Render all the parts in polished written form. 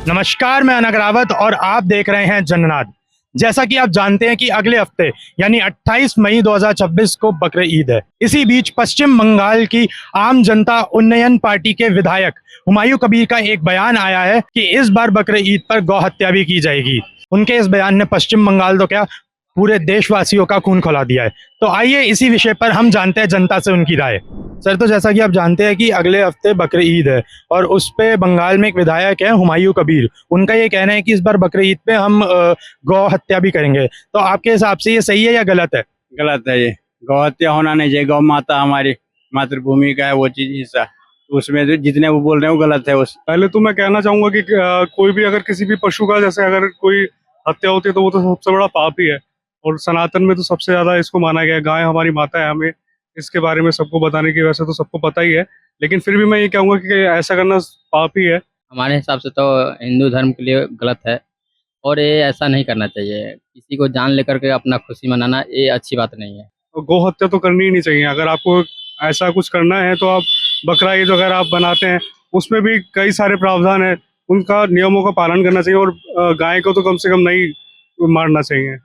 नमस्कार, मैं अनग रावत और आप देख रहे हैं जननाद। जैसा कि आप जानते हैं कि अगले हफ्ते यानी 28 मई 2026 को बकरे ईद है। इसी बीच पश्चिम बंगाल की आम जनता उन्नयन पार्टी के विधायक हुमायूं कबीर का एक बयान आया है कि इस बार बकरे ईद पर गौ हत्या भी की जाएगी। उनके इस बयान ने पश्चिम बंगाल तो क्या पूरे देशवासियों का खून खौला दिया है। तो आइए इसी विषय पर हम जानते हैं जनता से उनकी राय। सर, तो जैसा कि आप जानते हैं कि अगले हफ्ते बकरे ईद है और उस पे बंगाल में एक विधायक है हुमायूं कबीर। उनका ये कहना है कि इस बार बकरे ईद पे हम गौ हत्या भी करेंगे। तो आपके हिसाब से ये सही है या गलत है? गलत है ये। गौ हत्या होना नहीं चाहिए। गौ माता हमारी मातृभूमि का है, वो चीज हिस्सा उसमें जो जितने वो बोल रहे हैं वो गलत है। उस पहले तो मैं कहना चाहूंगा कि कोई भी अगर किसी भी पशु का जैसे अगर कोई हत्या होती है तो वो तो सबसे बड़ा पाप ही है। और सनातन में तो सबसे ज्यादा इसको माना गया है। गाय हमारी माता है, हमें इसके बारे में सबको बताने की वैसे तो सबको पता ही है, लेकिन फिर भी मैं ये कहूंगा कि ऐसा करना पाप ही है। हमारे हिसाब से तो हिंदू धर्म के लिए गलत है और ये ऐसा नहीं करना चाहिए। किसी को जान लेकर के अपना खुशी मनाना ये अच्छी बात नहीं है। तो गौ हत्या तो करनी ही नहीं चाहिए। अगर आपको ऐसा कुछ करना है तो आप बकरा ईद अगर आप बनाते हैं उसमें भी कई सारे प्रावधान है, उनका नियमों का पालन करना चाहिए और गाय को तो कम से कम नहीं मारना चाहिए।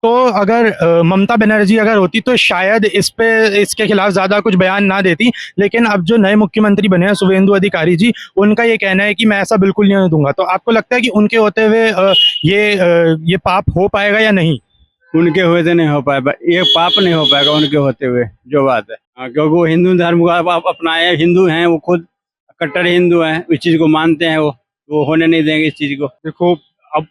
तो अगर ममता बनर्जी अगर होती तो शायद इसके खिलाफ ज्यादा कुछ बयान ना देती, लेकिन अब जो नए मुख्यमंत्री बने हैं शुवेंदु अधिकारी जी, उनका ये कहना है कि मैं ऐसा बिल्कुल नहीं दूंगा। तो आपको लगता है कि उनके होते हुए ये पाप हो पाएगा या नहीं? उनके हुए तो नहीं हो पाएगा, ये पाप नहीं हो पाएगा उनके होते हुए, जो बात है। क्योंकि वो हिंदू धर्म को आप अपनाए, हिंदू हैं, वो खुद कट्टर हिंदू हैं, इस चीज को मानते हैं, वो होने नहीं देंगे इस चीज को। देखो, अब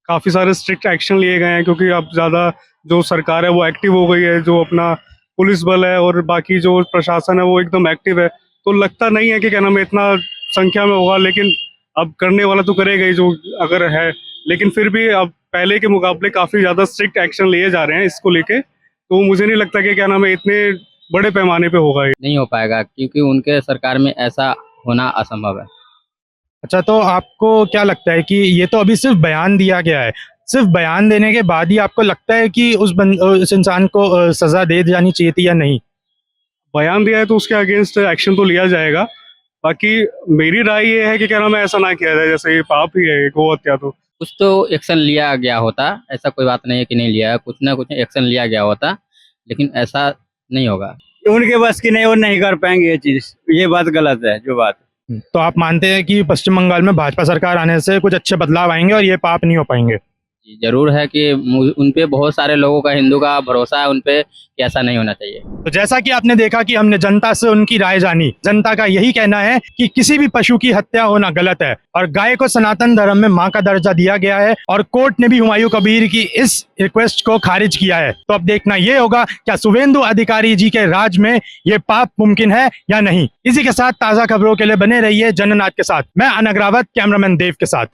काफी सारे स्ट्रिक्ट एक्शन लिए गए हैं क्योंकि अब ज्यादा जो सरकार है वो एक्टिव हो गई है। जो अपना पुलिस बल है और बाकी जो प्रशासन है वो एकदम एक्टिव है। तो लगता नहीं है कि क्या नाम है इतना संख्या में होगा, लेकिन अब करने वाला तो करेगा ही जो अगर है। लेकिन फिर भी अब पहले के मुकाबले काफी ज्यादा स्ट्रिक्ट एक्शन लिए जा रहे हैं इसको लेके। तो मुझे नहीं लगता कि क्या नाम है इतने बड़े पैमाने पे होगा ये। नहीं हो पाएगा क्योंकि उनके सरकार में ऐसा होना असंभव है। अच्छा, तो आपको क्या लगता है कि ये तो अभी सिर्फ बयान दिया गया है, सिर्फ बयान देने के बाद ही आपको लगता है कि उस इंसान को सजा दे जानी चाहिए थी या नहीं? बयान दिया है तो उसके अगेंस्ट एक्शन तो लिया जाएगा। बाकी मेरी राय ये है कि क्या नाम है ऐसा ना किया जाए, जैसे ये पाप ही है गौ हत्या। तो कुछ तो एक्शन लिया गया होता, ऐसा कोई बात नहीं है कि नहीं लिया है, कुछ ना कुछ एक्शन लिया गया होता, लेकिन ऐसा नहीं होगा। उनके बस की नहीं, वो नहीं कर पाएंगे ये चीज, ये बात गलत है जो बात। तो आप मानते हैं कि पश्चिम बंगाल में भाजपा सरकार आने से कुछ अच्छे बदलाव आएंगे और ये पाप नहीं हो पाएंगे? जी, जरूर है कि उनपे बहुत सारे लोगों का, हिंदू का भरोसा है उनपे कि ऐसा नहीं होना चाहिए। तो जैसा कि आपने देखा कि हमने जनता से उनकी राय जानी, जनता का यही कहना है कि किसी भी पशु की हत्या होना गलत है और गाय को सनातन धर्म में मां का दर्जा दिया गया है और कोर्ट ने भी हुमायूं कबीर की इस रिक्वेस्ट को खारिज किया है। तो अब देखना ये होगा क्या शुवेंदु अधिकारी जी के राज में ये पाप मुमकिन है या नहीं। इसी के साथ ताजा खबरों के लिए बने रहिए जननाद के साथ। मैं अनग रावत, कैमरामैन देव के साथ।